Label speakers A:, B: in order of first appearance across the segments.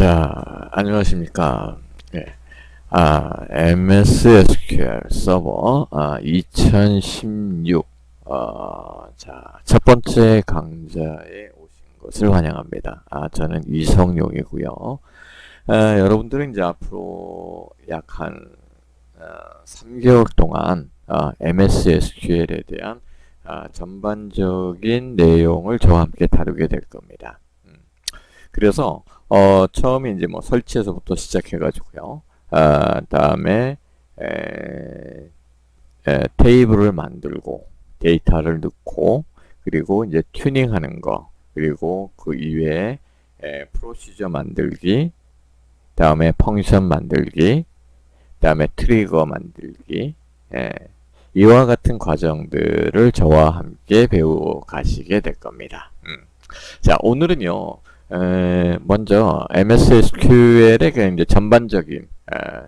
A: 자, 안녕하십니까. 예. MS SQL 서버, 2016, 자, 첫 번째 강좌에 오신 것을 환영합니다. 저는 이성용이고요. 여러분들은 이제 앞으로 약 한, 3개월 동안, MS SQL에 대한, 전반적인 내용을 저와 함께 다루게 될 겁니다. 그래서 처음에 이제 뭐 설치에서부터 시작해가지고요. 다음에 테이블을 만들고 데이터를 넣고 그리고 이제 튜닝하는 거, 그리고 그 이외에 프로시저 만들기, 다음에 펑션 만들기, 다음에 트리거 만들기, 이와 같은 과정들을 저와 함께 배워 가시게 될 겁니다. 자, 오늘은요. 먼저 MS SQL의 그 이제 전반적인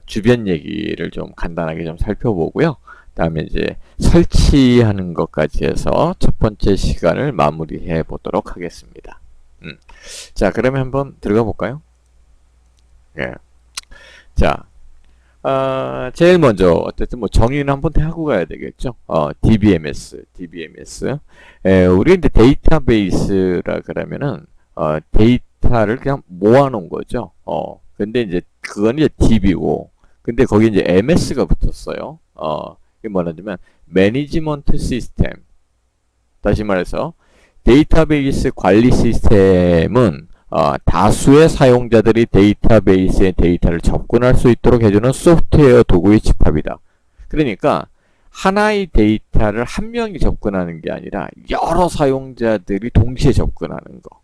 A: 주변 얘기를 좀 간단하게 좀 살펴보고요. 다음에 이제 설치하는 것까지 해서 첫 번째 시간을 마무리해 보도록 하겠습니다. 자, 그러면 한번 들어가 볼까요? 예. 자, 제일 먼저 어쨌든 뭐 정의는 한번 하고 가야 되겠죠. DBMS. 우리 이제 데이터베이스라 그러면은 데이터를 그냥 모아놓은 거죠. 근데 이제 그건 이제 DB고, 근데 거기 이제 MS가 붙었어요. 이게 뭐냐면 매니지먼트 시스템. 다시 말해서 데이터베이스 관리 시스템은 다수의 사용자들이 데이터베이스의 데이터를 접근할 수 있도록 해주는 소프트웨어 도구의 집합이다. 그러니까 하나의 데이터를 한 명이 접근하는 게 아니라 여러 사용자들이 동시에 접근하는 거.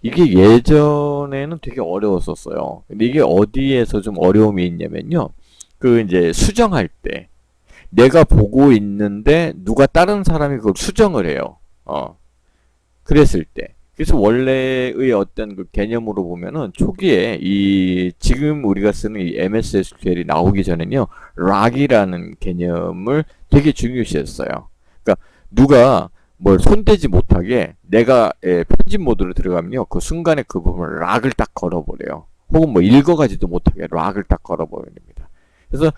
A: 이게 예전에는 되게 어려웠었어요. 근데 이게 어디에서 좀 어려움이 있냐면요. 그 이제 수정할 때 내가 보고 있는데 누가 다른 사람이 그걸 수정을 해요. 그랬을 때. 그래서 원래의 어떤 그 개념으로 보면은 초기에 지금 우리가 쓰는 이 MS SQL이 나오기 전에는요. 락이라는 개념을 되게 중요시했어요. 그러니까 누가 뭘 손대지 못하게 내가 편집 모드로 들어가면요. 그 순간에 그 부분을 락을 딱 걸어버려요. 혹은 뭐 읽어가지도 못하게 락을 딱 걸어버립니다. 그래서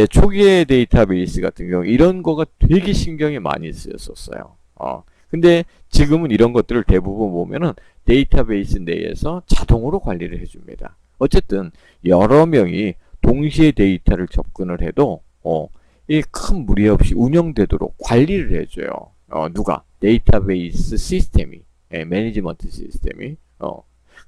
A: 초기의 데이터베이스 같은 경우 이런 거가 되게 신경이 많이 쓰였었어요. 근데 지금은 이런 것들을 대부분 보면은 데이터베이스 내에서 자동으로 관리를 해줍니다. 어쨌든 여러 명이 동시에 데이터를 접근을 해도 이 큰 무리 없이 운영되도록 관리를 해줘요. 누가? 데이터베이스 시스템이, 매니지먼트 시스템이.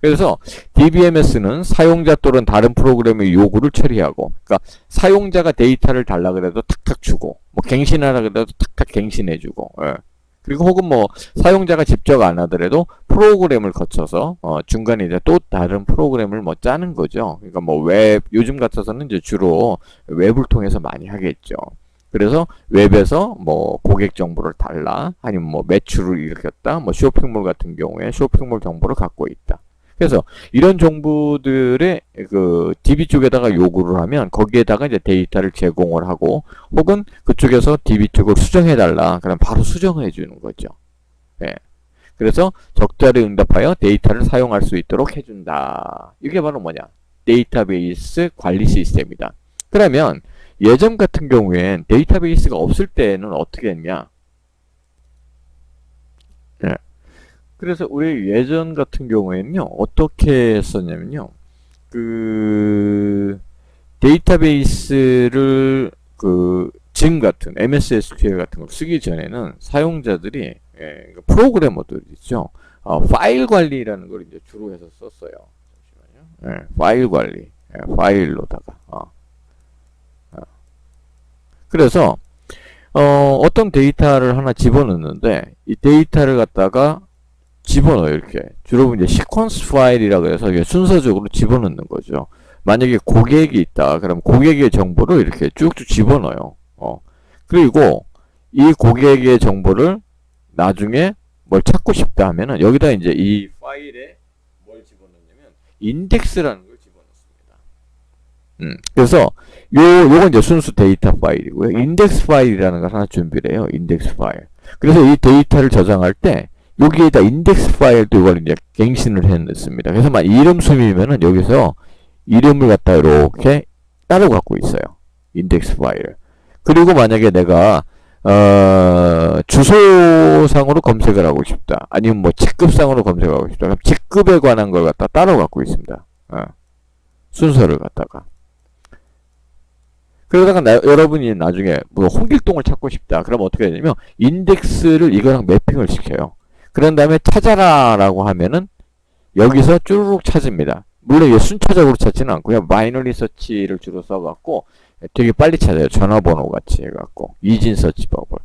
A: 그래서 DBMS는 사용자 또는 다른 프로그램의 요구를 처리하고, 그러니까 사용자가 데이터를 달라 그래도 탁탁 주고, 뭐 갱신하라 그래도 탁탁 갱신해주고, 그리고 혹은 뭐 사용자가 직접 안 하더라도 프로그램을 거쳐서 중간에 이제 또 다른 프로그램을 뭐 짜는 거죠. 그러니까 뭐 요즘 같아서는 이제 주로 웹을 통해서 많이 하겠죠. 그래서 웹에서 뭐 고객 정보를 달라, 아니면 뭐 매출을 일으켰다, 뭐 쇼핑몰 같은 경우에 쇼핑몰 정보를 갖고 있다. 그래서 이런 정보들의 그 DB 쪽에다가 요구를 하면 거기에다가 이제 데이터를 제공을 하고, 혹은 그쪽에서 DB 쪽을 수정해 달라 그럼 바로 수정해 주는 거죠. 그래서 적절히 응답하여 데이터를 사용할 수 있도록 해준다. 이게 바로 뭐냐? 데이터베이스 관리 시스템이다. 그러면 예전 같은 경우엔 데이터베이스가 없을 때는 어떻게 했냐? 그래서 우리 예전 같은 경우에는요, 어떻게 했었냐면요, 그 데이터베이스를 지금 같은 MS SQL 같은 걸 쓰기 전에는 사용자들이 프로그래머들 있죠, 파일 관리라는 걸 이제 주로 해서 썼어요. 잠시만요. 파일 관리, 파일로다가. 그래서 어떤 데이터를 하나 집어넣는데 이 데이터를 갖다가 집어넣어요. 이렇게 주로 이제 시퀀스 파일이라고 해서 이게 순서적으로 집어넣는 거죠. 만약에 고객이 있다 그럼 고객의 정보를 이렇게 쭉쭉 집어넣어요. 그리고 이 고객의 정보를 나중에 뭘 찾고 싶다 하면은 여기다 이제 이 파일에 뭘 집어넣냐면 인덱스라는 걸 집어넣습니다. 그래서 요건 이제 순수 데이터 파일이고요. 인덱스 파일이라는 걸 하나 준비를 해요. 인덱스 파일. 그래서 이 데이터를 저장할 때 여기에다 인덱스 파일도 이걸 이제 갱신을 해놨습니다. 그래서 막 이름 수미면은 여기서 이름을 갖다 이렇게 따로 갖고 있어요. 인덱스 파일. 그리고 만약에 내가 주소상으로 검색을 하고 싶다. 아니면 뭐 직급상으로 검색하고 싶다. 그럼 직급에 관한 걸 갖다 따로 갖고 있습니다. 순서를 갖다가. 그러다가 여러분이 나중에 뭐 홍길동을 찾고 싶다. 그럼 어떻게 해야 되냐면 인덱스를 이거랑 매핑을 시켜요. 그런 다음에 찾아라 라고 하면은 여기서 쭈루룩 찾습니다. 물론 이게 순차적으로 찾지는 않고요. 마이너리 서치를 주로 써갖고 되게 빨리 찾아요. 전화번호 같이 해갖고 이진 서치법을.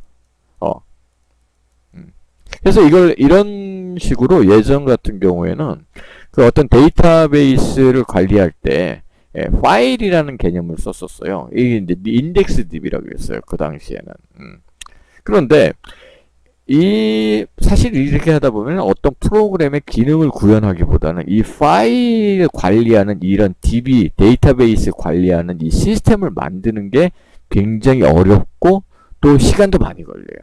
A: 그래서 이걸 이런 식으로 예전 같은 경우에는 그 어떤 데이터베이스를 관리할 때 파일이라는 개념을 썼었어요. 이게 이제 인덱스 DB라고 했어요. 그 당시에는. 그런데 사실 이렇게 하다 보면 어떤 프로그램의 기능을 구현하기보다는 이 파일 관리하는 이런 DB, 데이터베이스 관리하는 이 시스템을 만드는 게 굉장히 어렵고 또 시간도 많이 걸려요.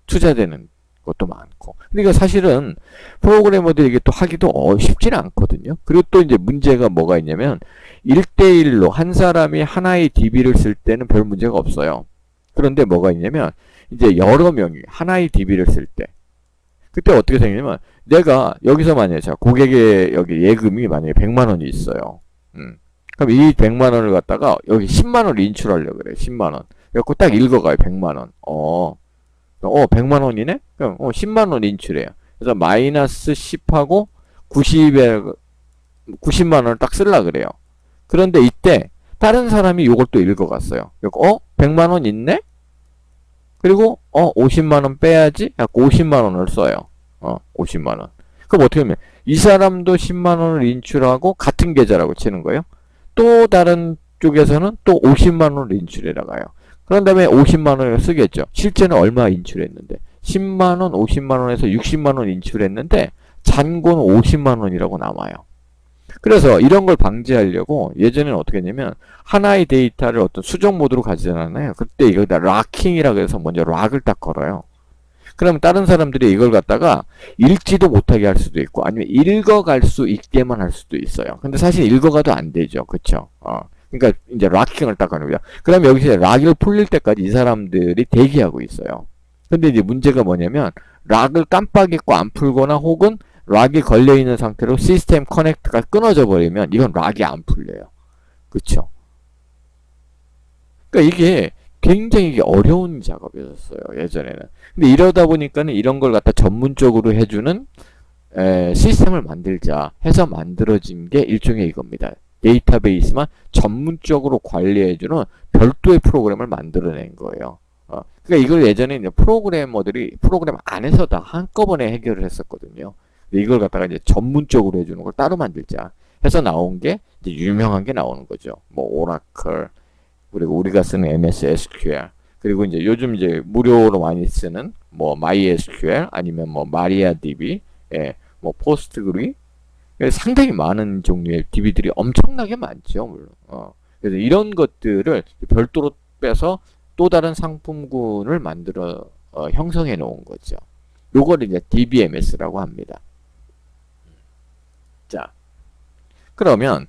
A: 투자되는 것도 많고. 그러니까 사실은 프로그래머들이 이게 또 하기도 쉽지는 않거든요. 그리고 또 이제 문제가 뭐가 있냐면 1대1로 한 사람이 하나의 DB를 쓸 때는 별 문제가 없어요. 그런데 뭐가 있냐면 이제 여러 명이 하나의 DB를 쓸 때 그때 어떻게 생기냐면 내가 여기서 만약에 자 고객의 여기 예금이 만약에 100만 원이 있어요. 그럼 이 100만 원을 갖다가 여기 10만 원을 인출하려고 그래. 10만 원. 그래갖고 딱 읽어가요. 100만 원. 100만 원이네? 그럼 10만 원 인출해요. 그래서 마이너스 10하고 90만 원을 딱 쓰려고 그래요. 그런데 이때 다른 사람이 이걸 또 읽어갔어요. 100만 원 있네? 그리고 50만 원 빼야지? 하고 50만 원을 써요. 50만 원. 그럼 어떻게 하면 이 사람도 10만 원을 인출하고 같은 계좌라고 치는 거예요. 또 다른 쪽에서는 또 50만 원을 인출해 나가요. 그런 다음에 50만 원을 쓰겠죠. 실제는 얼마 인출했는데 10만 원, 50만 원에서 60만 원 인출했는데 잔고는 50만 원이라고 남아요. 그래서 이런 걸 방지하려고 예전에는 어떻게 했냐면 하나의 데이터를 어떤 수정 모드로 가지잖아요. 그때 이거다 락킹이라고 해서 먼저 락을 딱 걸어요. 그러면 다른 사람들이 이걸 갖다가 읽지도 못하게 할 수도 있고 아니면 읽어갈 수 있게만 할 수도 있어요. 근데 사실 읽어가도 안 되죠. 그쵸? 그러니까 이제 락킹을 딱 하는 거죠. 그럼 여기서 락을 풀릴 때까지 이 사람들이 대기하고 있어요. 근데 이제 문제가 뭐냐면 락을 깜빡 잊고 안 풀거나 혹은 락이 걸려있는 상태로 시스템 커넥트가 끊어져 버리면 이건 락이 안 풀려요. 그쵸? 그러니까 이게 굉장히 어려운 작업이었어요. 예전에는. 근데 이러다 보니까는 이런 걸 갖다 전문적으로 해주는 시스템을 만들자 해서 만들어진 게 일종의 이겁니다. 데이터베이스만 전문적으로 관리해주는 별도의 프로그램을 만들어낸 거예요. 그러니까 이걸 예전에 이제 프로그래머들이 프로그램 안에서 다 한꺼번에 해결을 했었거든요. 이걸 갖다가 이제 전문적으로 해주는 걸 따로 만들자 해서 나온 게 이제 유명한 게 나오는 거죠. 뭐 오라클 그리고 우리가 쓰는 MS SQL 그리고 이제 요즘 이제 무료로 많이 쓰는 뭐 MySQL 아니면 뭐 MariaDB 뭐 포스트그리 상당히 많은 종류의 DB들이 엄청나게 많죠. 물론. 그래서 이런 것들을 별도로 빼서 또 다른 상품군을 만들어 형성해 놓은 거죠. 요걸 이제 DBMS라고 합니다. 자, 그러면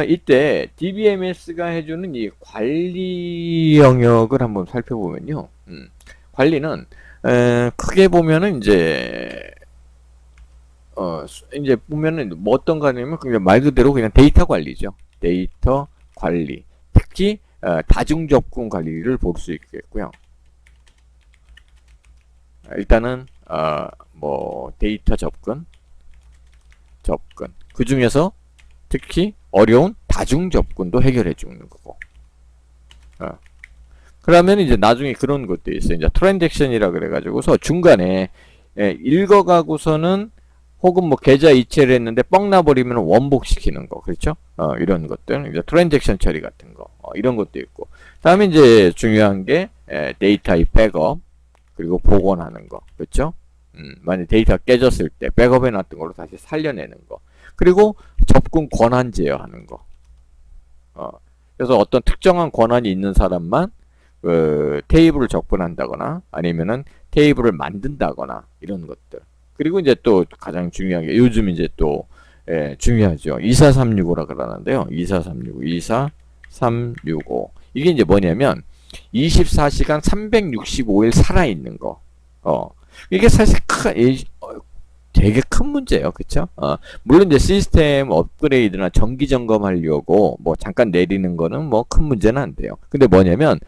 A: 이때 DBMS가 해주는 이 관리 영역을 한번 살펴보면요. 관리는 크게 보면은 이제 보면은 뭐 어떤 거냐면 그냥 말 그대로 그냥 데이터 관리죠. 데이터 관리. 특히 다중 접근 관리를 볼 수 있겠고요. 일단은 뭐 데이터 접근 그 중에서 특히 어려운 다중 접근도 해결해 주는 거고. 그러면 이제 나중에 그런 것도 있어요. 이제 트랜잭션이라 그래가지고서 중간에 읽어가고서는 혹은 뭐 계좌 이체를 했는데 뻥 나버리면 원복시키는 거, 그렇죠? 이런 것들, 이제 트랜잭션 처리 같은 거, 이런 것도 있고. 다음에 이제 중요한 게 데이터의 백업 그리고 복원하는 거, 그렇죠? 만약 데이터가 깨졌을 때 백업해 놨던 걸로 다시 살려내는 거. 그리고 접근 권한 제어하는 거. 그래서 어떤 특정한 권한이 있는 사람만 테이블을 접근한다거나 아니면은 테이블을 만든다거나 이런 것들. 그리고 이제 또 가장 중요한 게 요즘 이제 또 중요하죠. 24365라 그러는데요. 24365 이게 이제 뭐냐면 24시간 365일 살아있는 거. 이게 사실 되게 큰 문제예요. 그쵸? 물론 이제 시스템 업그레이드나 정기 점검하려고 뭐 잠깐 내리는 거는 뭐 큰 문제는 안 돼요. 근데 뭐냐면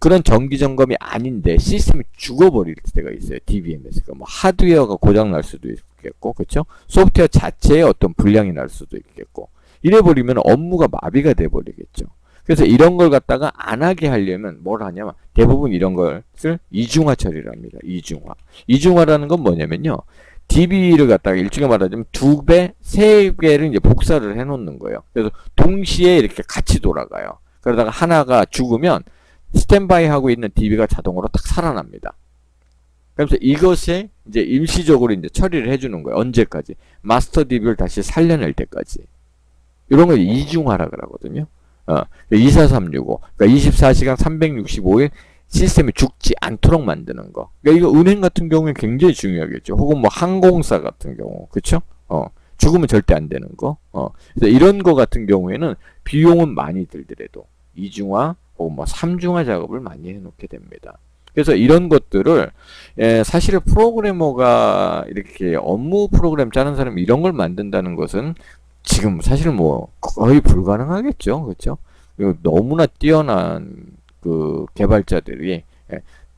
A: 그런 정기 점검이 아닌데 시스템이 죽어버릴 때가 있어요. DBMS가 뭐 하드웨어가 고장 날 수도 있겠고, 그렇죠? 소프트웨어 자체에 어떤 불량이 날 수도 있겠고, 이래 버리면 업무가 마비가 돼 버리겠죠. 그래서 이런 걸 갖다가 안 하게 하려면 뭘 하냐면 대부분 이런 것을 이중화 처리를 합니다. 이중화라는 건 뭐냐면요. DB를 갖다가 일종의 말하자면 2배, 3배를 이제 복사를 해 놓는 거예요. 그래서 동시에 이렇게 같이 돌아가요. 그러다가 하나가 죽으면 스탠바이 하고 있는 DB가 자동으로 딱 살아납니다. 그래서 이것에 이제 일시적으로 이제 처리를 해주는 거예요. 언제까지? 마스터 DB를 다시 살려낼 때까지. 이런 걸 이중화라 그러거든요. 24365. 그러니까 24시간 365일 시스템이 죽지 않도록 만드는 거. 그러니까 이거 은행 같은 경우에 굉장히 중요하겠죠. 혹은 뭐 항공사 같은 경우. 그쵸? 죽으면 절대 안 되는 거. 그래서 이런 거 같은 경우에는 비용은 많이 들더라도 이중화, 혹은 뭐 3중화 작업을 많이 해놓게 됩니다. 그래서 이런 것들을 사실 프로그래머가 이렇게 업무 프로그램 짜는 사람이 이런 걸 만든다는 것은 지금 사실 뭐 거의 불가능하겠죠. 그렇죠? 너무나 뛰어난 그 개발자들이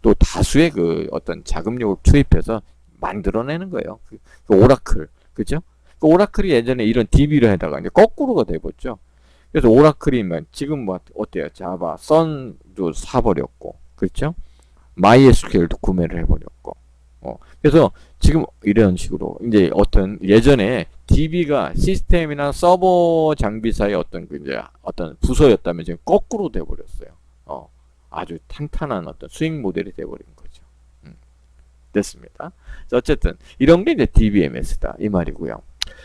A: 또 다수의 그 어떤 자금력을 투입해서 만들어내는 거예요. 그 오라클. 그죠? 그 오라클이 예전에 이런 DB를 하다가 이제 거꾸로가 돼버렸죠. 그래서 오라클이면 지금 뭐 어때요? 자바, 선도 사버렸고, 그렇죠? MySQL도 구매를 해버렸고, 그래서 지금 이런 식으로 이제 어떤 예전에 DB가 시스템이나 서버 장비 사이 어떤 그 이제 어떤 부서였다면 지금 거꾸로 돼버렸어요. 아주 탄탄한 어떤 수익 모델이 돼버린 거죠. 됐습니다. 자, 어쨌든 이런 게 이제 DBMS다 이 말이고요.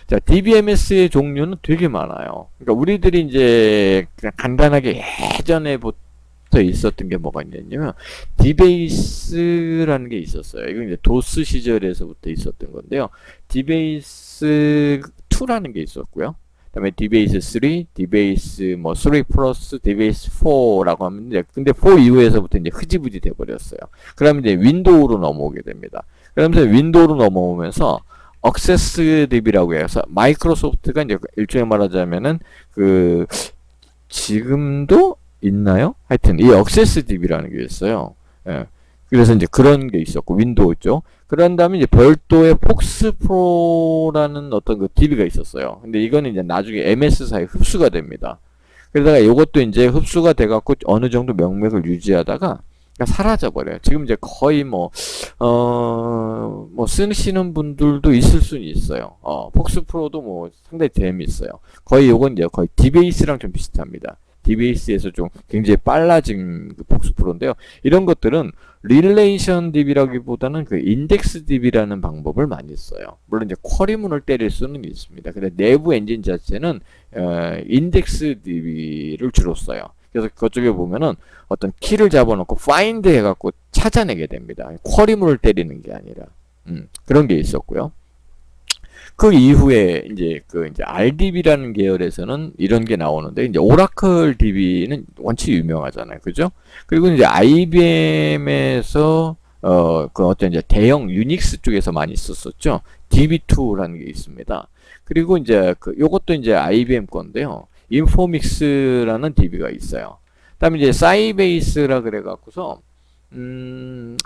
A: 자, DBMS의 종류는 되게 많아요. 그러니까 우리들이 이제 그냥 간단하게 예전에부터 있었던 게 뭐가 있냐면 디베이스라는 게 있었어요. 이건 이제 도스 시절에서부터 있었던 건데요. 디베이스 2라는 게 있었고요. 그다음에 디베이스 3, 디베이스 뭐 3 플러스, 디베이스 4라고 하면 이제 근데 4 이후에서부터 이제 흐지부지 돼 버렸어요. 그러면 이제 윈도우로 넘어오게 됩니다. 그러면서 윈도우로 넘어오면서 억세스 DB라고 해서 마이크로소프트가 이제 일종의 말하자면은 그 지금도 있나요? 하여튼 이 억세스 DB라는 게 있어요. 예. 그래서 이제 그런 게 있었고 윈도우죠. 그런 다음에 이제 별도의 폭스 프로라는 어떤 그 DB가 있었어요. 근데 이거는 이제 나중에 MS사에 흡수가 됩니다. 그러다가 이것도 이제 흡수가 돼갖고 어느 정도 명맥을 유지하다가 사라져 버려요. 지금 이제 거의 뭐 쓰시는 분들도 있을 수는 있어요. 폭스 프로도 뭐 상당히 재미있어요. 거의 요건 이제 거의 디베이스랑 좀 비슷합니다. 디베이스에서 좀 굉장히 빨라진 그 폭스 프로인데요. 이런 것들은 릴레이션 DB라기보다는 그 인덱스 DB라는 방법을 많이 써요. 물론 이제 쿼리문을 때릴 수는 있습니다. 근데 내부 엔진 자체는 인덱스 DB를 주로 써요. 그래서 그쪽에 보면은 어떤 키를 잡아놓고 find 해갖고 찾아내게 됩니다. 쿼리문을 때리는 게 아니라 그런 게 있었고요. 그 이후에 이제 RDB라는 계열에서는 이런 게 나오는데 이제 오라클 DB는 원체 유명하잖아요, 그죠? 그리고 이제 IBM에서 그 어떤 이제 대형 유닉스 쪽에서 많이 썼었죠. DB2라는 게 있습니다. 그리고 이제 요것도 이제 IBM 건데요. 인포믹스라는 DB가 있어요. 그다음에 이제 사이베이스라 그래갖고서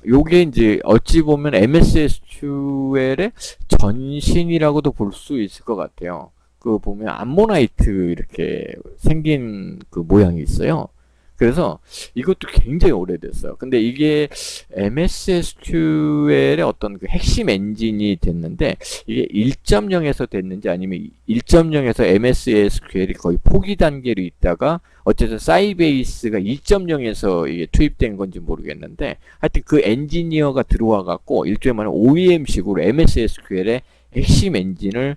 A: 요게 이제 어찌 보면 MSSQL의 전신이라고도 볼 수 있을 것 같아요. 그 보면 암모나이트 이렇게 생긴 그 모양이 있어요. 그래서 이것도 굉장히 오래됐어요. 근데 이게 MSSQL의 어떤 그 핵심 엔진이 됐는데 이게 1.0에서 됐는지 아니면 1.0에서 MSSQL이 거의 포기 단계로 있다가 어쨌든 사이베이스가 2.0에서 이게 투입된 건지 모르겠는데 하여튼 그 엔지니어가 들어와 갖고 일종의 말하면 OEM식으로 MSSQL의 핵심 엔진을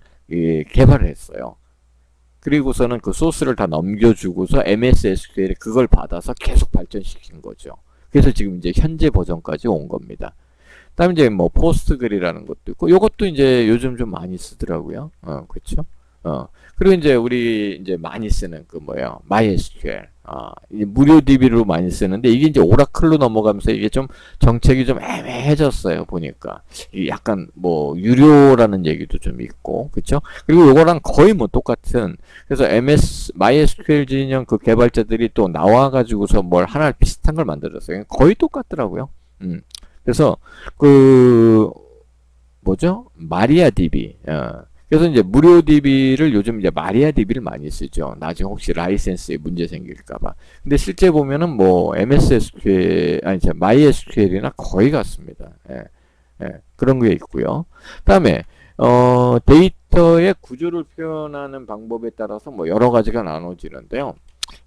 A: 개발을 했어요. 그리고서는 그 소스를 다 넘겨주고서 MSSQL이 그걸 받아서 계속 발전시킨 거죠. 그래서 지금 이제 현재 버전까지 온 겁니다. 그다음에 이제 뭐 포스트글이라는 것도 있고 요것도 이제 요즘 좀 많이 쓰더라고요. 그렇죠? 그리고 이제 우리 이제 많이 쓰는 그 뭐예요? MySQL. 이제 무료 DB로 많이 쓰는데 이게 이제 오라클로 넘어가면서 이게 좀 정책이 좀 애매해졌어요. 보니까. 이 약간 뭐 유료라는 얘기도 좀 있고. 그렇죠? 그리고 요거랑 거의 뭐 똑같은 그래서 MySQL 진영 그 개발자들이 또 나와 가지고서 뭘 하나 비슷한 걸 만들었어요. 거의 똑같더라고요. 그래서 그 뭐죠? 마리아DB. 그래서 이제 무료 DB를 요즘 이제 마리아DB를 많이 쓰죠. 나중에 혹시 라이센스에 문제 생길까봐. 근데 실제 보면은 뭐 MSSQL 아니 MySQL이나 거의 같습니다. 그런 게 있고요. 그다음에 데이터의 구조를 표현하는 방법에 따라서 뭐 여러 가지가 나눠지는데요.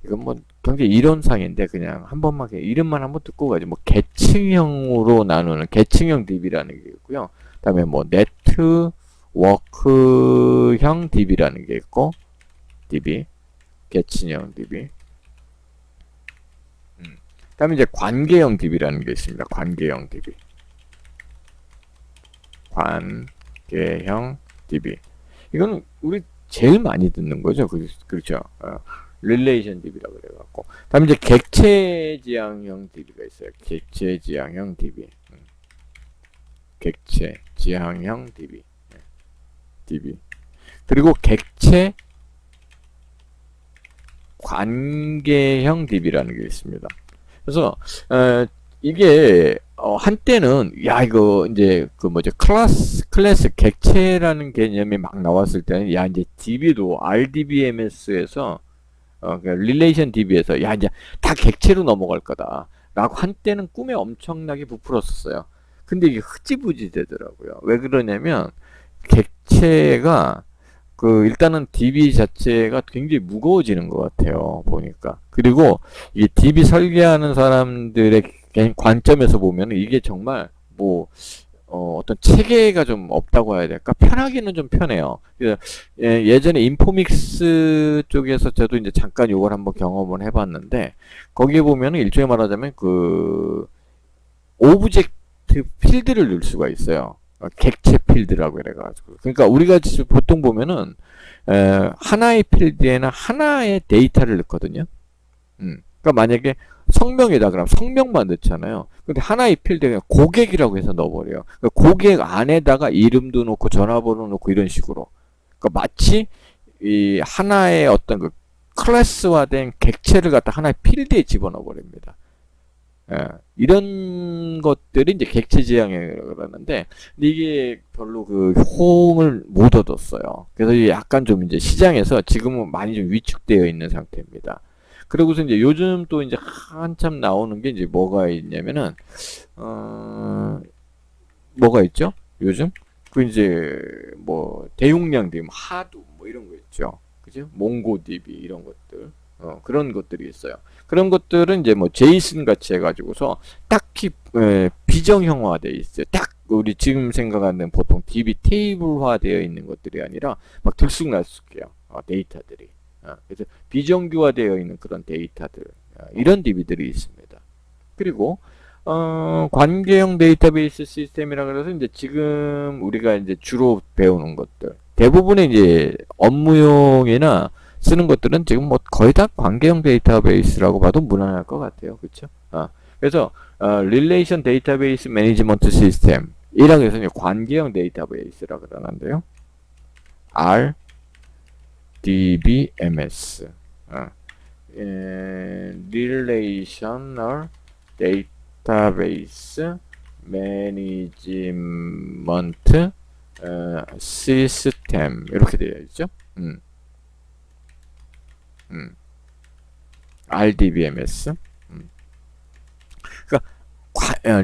A: 이건 뭐 굉장히 이론상인데 그냥 한 번만 이름만 한번 듣고 가지. 뭐 계층형으로 나누는 계층형 DB라는 게 있고요. 그다음에 뭐 네트워크형 DB라는 게 있고 DB 계층형 DB. 그다음에 이제 관계형 DB라는 게 있습니다. 관계형 DB. 관계형 DB. 이거는 우리 제일 많이 듣는 거죠. 그렇죠. 릴레이션 DB라고 그래갖고. 다음에 이제 객체 지향형 DB가 있어요. 객체 지향형 DB. 객체 지향형 DB. DB. 그리고 객체 관계형 DB라는 게 있습니다. 그래서 이게 한때는 야 이거 이제 그 뭐죠 클래스 객체라는 개념이 막 나왔을 때는 야 이제 DB도 RDBMS에서 그 릴레이션 DB에서 야 이제 다 객체로 넘어갈 거다 라고 한때는 꿈에 엄청나게 부풀었었어요. 근데 이게 흐지부지 되더라고요. 왜 그러냐면 객체가 그 일단은 DB 자체가 굉장히 무거워지는 것 같아요. 보니까. 그리고 이 DB 설계하는 사람들의 관점에서 보면 이게 정말 뭐 어떤 체계가 좀 없다고 해야 될까? 편하기는 좀 편해요. 예전에 인포믹스 쪽에서 저도 이제 잠깐 요걸 한번 경험을 해봤는데 거기에 보면은 일종의 말하자면 그 오브젝트 필드를 넣을 수가 있어요. 객체 필드라고 그래가지고. 그러니까 우리가 보통 보면은 하나의 필드에는 하나의 데이터를 넣거든요. 그러니까 만약에 성명이다 그러면 성명만 넣잖아요. 근데 하나의 필드에 그냥 고객이라고 해서 넣어버려요. 그러니까 고객 안에다가 이름도 넣고 전화번호 넣고 이런 식으로. 그러니까 마치 이 하나의 어떤 그 클래스화된 객체를 갖다 하나의 필드에 집어넣어 버립니다. 이런 것들이 이제 객체 지향이라고 그러는데 이게 별로 그 호응을 못 얻었어요. 그래서 약간 좀 이제 시장에서 지금은 많이 좀 위축되어 있는 상태입니다. 그리고서 이제 요즘 또 이제 한참 나오는 게 이제 뭐가 있냐면은 뭐가 있죠? 요즘 그 이제 뭐 대용량 DB, 하두 뭐 이런 거 있죠. 그죠? 몽고DB 이런 것들. 그런 것들이 있어요. 그런 것들은 이제 뭐 제이슨 같이 해가지고서 딱히 비정형화되어 있어요. 딱 우리 지금 생각하는 보통 DB 테이블화되어 있는 것들이 아니라 막 들쑥날쑥해요. 데이터들이. 그래서 비정규화되어 있는 그런 데이터들 이런 DB들이 있습니다. 그리고 관계형 데이터베이스 시스템이라 그래서 이제 지금 우리가 이제 주로 배우는 것들 대부분의 이제 업무용이나 쓰는 것들은 지금 뭐 거의 다 관계형 데이터베이스라고 봐도 무난할 것 같아요. 그렇죠? 그래서 릴레이션 데이터베이스 매니지먼트 시스템이라고 해서 이제 관계형 데이터베이스라고 그러는데요. RDBMS Relational Database Management System 이렇게 되어 있죠. RDBMS. 그러니까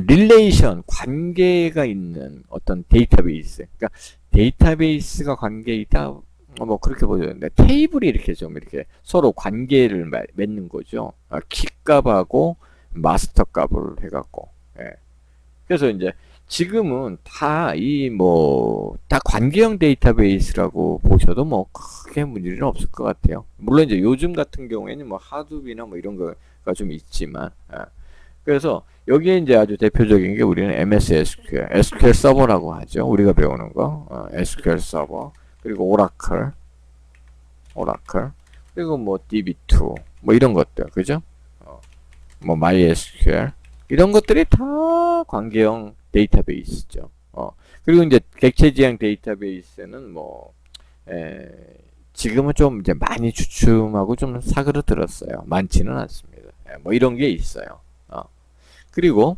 A: 릴레이션 관계가 있는 어떤 데이터베이스. 그러니까 데이터베이스가 관계 있다. 뭐 그렇게 보여는데 테이블이 이렇게 좀 이렇게 서로 관계를 맺는 거죠. 키값하고 마스터 값을 해갖고. 그래서 이제 지금은 다 이 뭐 다 관계형 데이터베이스라고 보셔도 뭐 크게 문제는 없을 것 같아요. 물론 이제 요즘 같은 경우에는 뭐 하두비나 뭐 이런 거가 좀 있지만 그래서 여기에 이제 아주 대표적인 게 우리는 MS SQL, SQL 서버라고 하죠. 우리가 배우는 거, SQL 서버, 그리고 오라클, 그리고 뭐 DB2, 뭐 이런 것들, 그죠? 뭐 MySQL 이런 것들이 다 관계형 데이터베이스죠. 그리고 이제 객체지향 데이터베이스는 뭐 지금은 좀 이제 많이 주춤하고 좀 사그러들었어요. 많지는 않습니다. 뭐 이런 게 있어요. 그리고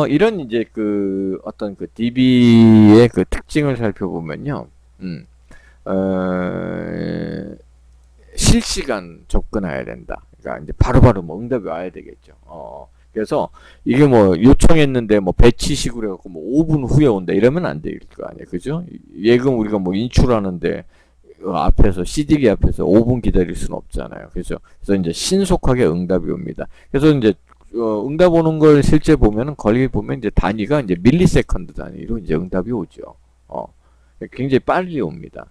A: 이런 이제 그 어떤 그 DB의 그 특징을 살펴보면요. 실시간 접근해야 된다. 그러니까 이제 바로바로 뭐 응답이 와야 되겠죠. 그래서 이게 뭐 요청했는데 뭐 배치식으로 해갖고 뭐 5분 후에 온다 이러면 안 될 거 아니에요. 그죠? 예금 우리가 뭐 인출하는데 앞에서 CD기 앞에서 5분 기다릴 수는 없잖아요. 그죠? 그래서 이제 신속하게 응답이 옵니다. 그래서 이제 응답 오는 걸 실제 보면은 거리 보면 이제 단위가 이제 밀리세컨드 단위로 이제 응답이 오죠. 굉장히 빨리 옵니다.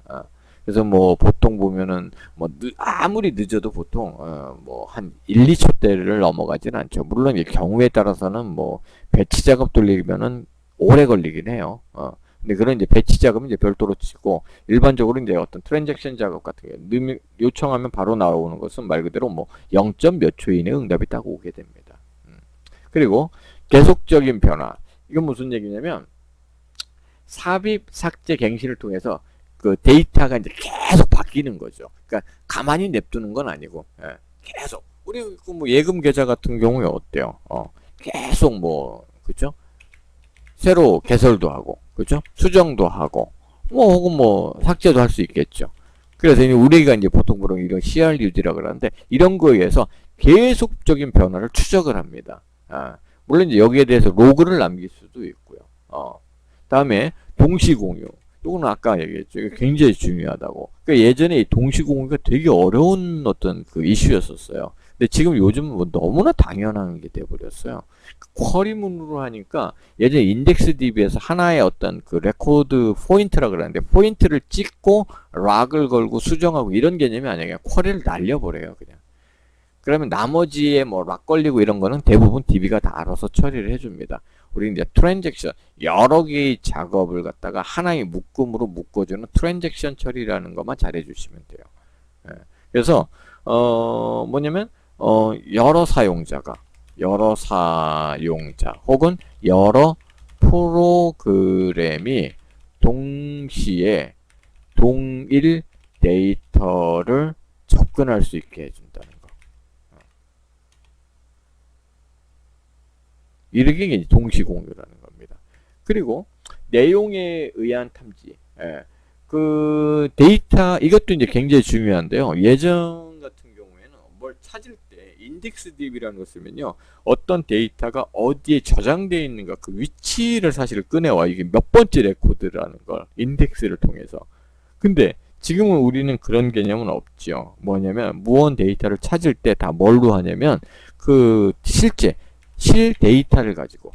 A: 그래서 뭐 보통 보면은 뭐 아무리 늦어도 보통 뭐 한 1, 2초대를 넘어가지는 않죠. 물론 이 경우에 따라서는 뭐 배치 작업 돌리면은 오래 걸리긴 해요. 근데 그런 이제 배치 작업은 이제 별도로 치고 일반적으로 이제 어떤 트랜잭션 작업 같은 게 요청하면 바로 나오는 것은 말 그대로 뭐 0. 몇 초 이내에 응답이 딱 오게 됩니다. 그리고 계속적인 변화. 이건 무슨 얘기냐면 삽입, 삭제, 갱신을 통해서 그 데이터가 이제 계속 바뀌는 거죠. 그러니까 가만히 냅두는 건 아니고 계속 우리 그 뭐 예금 계좌 같은 경우에 어때요? 계속 뭐 그죠? 새로 개설도 하고 그죠? 수정도 하고 뭐 혹은 뭐 삭제도 할 수 있겠죠. 그래서 우리가 이제 보통 그런 이런 CRUD라고 그러는데 이런 거에 의해서 계속적인 변화를 추적을 합니다. 물론 이제 여기에 대해서 로그를 남길 수도 있고요. 다음에 동시 공유. 이거는 아까 얘기했죠. 이거 굉장히 중요하다고. 그러니까 예전에 이 동시 공유가 되게 어려운 어떤 그 이슈였었어요. 근데 지금 요즘은 뭐 너무나 당연한 게 돼버렸어요. 쿼리문으로 하니까 예전에 인덱스 DB에서 하나의 어떤 그 레코드 포인트라 그러는데 포인트를 찍고 락을 걸고 수정하고 이런 개념이 아니라 그냥 쿼리를 날려버려요. 그냥. 그러면 나머지에 뭐 락 걸리고 이런 거는 대부분 DB가 다 알아서 처리를 해줍니다. 우리 이제 트랜잭션 여러 개의 작업을 갖다가 하나의 묶음으로 묶어주는 트랜잭션 처리라는 것만 잘해주시면 돼요. 그래서 뭐냐면 여러 사용자 혹은 여러 프로그램이 동시에 동일 데이터를 접근할 수 있게 해준다는 거. 이렇게 동시 공유라는 겁니다. 그리고 내용에 의한 탐지. 그 데이터 이것도 이제 굉장히 중요한데요. 예전 같은 경우에는 뭘 찾을 때 인덱스 DB라는 걸 쓰면요. 어떤 데이터가 어디에 저장되어 있는가 그 위치를 사실 꺼내와 이게 몇 번째 레코드라는 걸 인덱스를 통해서. 근데 지금은 우리는 그런 개념은 없죠. 뭐냐면 무언 데이터를 찾을 때 다 뭘로 하냐면 그 실제 데이터를 가지고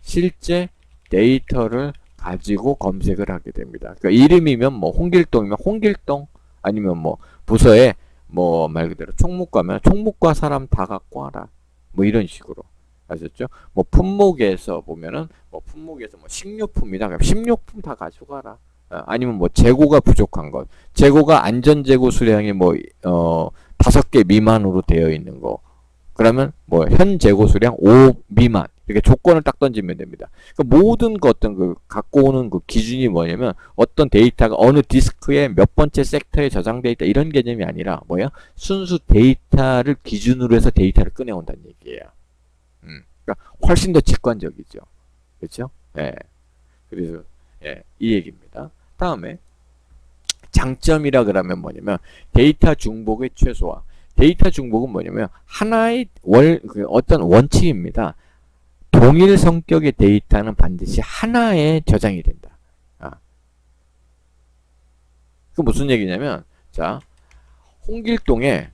A: 실제 데이터를 가지고 검색을 하게 됩니다. 그러니까 이름이면 뭐 홍길동이면 홍길동 아니면 뭐 부서에 뭐 말 그대로 총무과면 총무과 사람 다 갖고 와라. 뭐 이런 식으로. 아셨죠? 뭐 품목에서 보면은 뭐 품목에서 뭐 식료품이다. 그럼 식료품 다 가져가라. 아니면 뭐 재고가 부족한 것. 재고가 안전재고 수량이 뭐 5개 미만으로 되어 있는 거. 그러면 뭐 현 재고 수량 5 미만 이렇게 조건을 딱 던지면 됩니다. 그러니까 모든 그 어떤 그 갖고 오는 그 기준이 뭐냐면 어떤 데이터가 어느 디스크에 몇 번째 섹터에 저장돼 있다 이런 개념이 아니라 뭐야 순수 데이터를 기준으로 해서 데이터를 꺼내온다는 얘기예요. 그러니까 훨씬 더 직관적이죠. 그렇죠? 예. 그래서 이 얘기입니다. 다음에 장점이라 그러면 뭐냐면 데이터 중복의 최소화. 데이터 중복은 뭐냐면 하나의 어떤 원칙입니다. 동일 성격의 데이터는 반드시 하나에 저장이 된다. 그 무슨 얘기냐면 자 홍길동에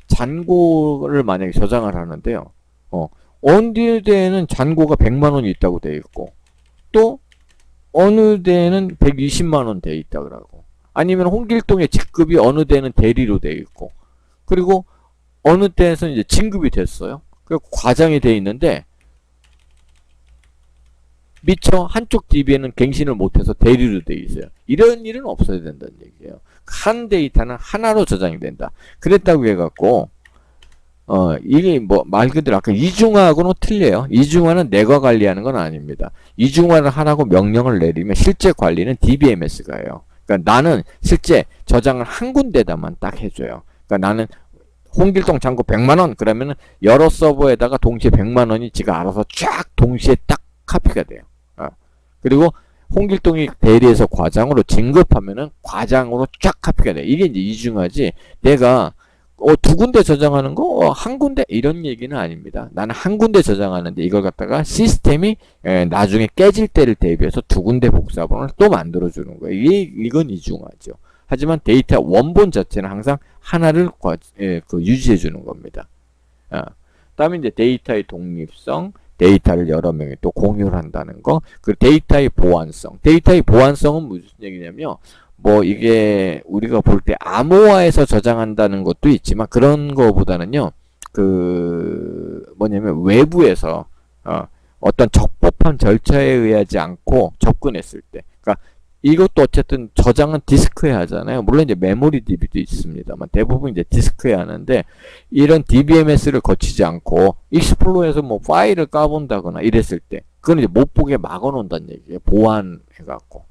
A: 잔고를 만약에 저장을 하는데요. 어느 데에는 잔고가 100만 원이 있다고 되어 있고 또 어느 데에는 120만 원 되어 있다 그러고 아니면 홍길동의 직급이 어느 데는 대리로 되어 있고 그리고 어느 때에서 이제 진급이 됐어요. 그 과장이 돼 있는데 미처 한쪽 DB에는 갱신을 못해서 대리로 돼 있어요. 이런 일은 없어야 된다는 얘기예요. 한 데이터는 하나로 저장이 된다. 그랬다고 해갖고 이게 뭐 말 그대로 아까 이중화하고는 틀려요. 이중화는 내가 관리하는 건 아닙니다. 이중화를 하라고 명령을 내리면 실제 관리는 DBMS가 해요. 그러니까 나는 실제 저장을 한 군데다만 딱 해줘요. 그러니까 나는 홍길동 잔고 100만원 그러면은 여러 서버에다가 동시에 100만원이 지가 알아서 쫙 동시에 딱 카피가 돼요. 그리고 홍길동이 대리해서 과장으로 진급하면은 과장으로 쫙 카피가 돼. 이게 이제 이중화지. 내가 두 군데 저장하는 거, 한 군데 이런 얘기는 아닙니다. 나는 한 군데 저장하는데 이걸 갖다가 시스템이 나중에 깨질 때를 대비해서 두 군데 복사본을 또 만들어주는 거예요. 이건 이중화죠. 하지만 데이터 원본 자체는 항상 하나를 유지해주는 겁니다. 다음에 이제 데이터의 독립성, 데이터를 여러 명이 또 공유를 한다는 거, 그리고 데이터의 보안성. 데이터의 보안성은 무슨 얘기냐면요. 뭐 이게 우리가 볼 때 암호화해서 저장한다는 것도 있지만 그런 거보다는요. 뭐냐면 외부에서 어떤 적법한 절차에 의하지 않고 접근했을 때. 그러니까 이것도 어쨌든 저장은 디스크에 하잖아요. 물론 이제 메모리 DB도 있습니다만 대부분 이제 디스크에 하는데 이런 DBMS를 거치지 않고 익스플로어에서 뭐 파일을 까본다거나 이랬을 때 그건 이제 못 보게 막아 놓는다는 얘기예요. 보안해갖고.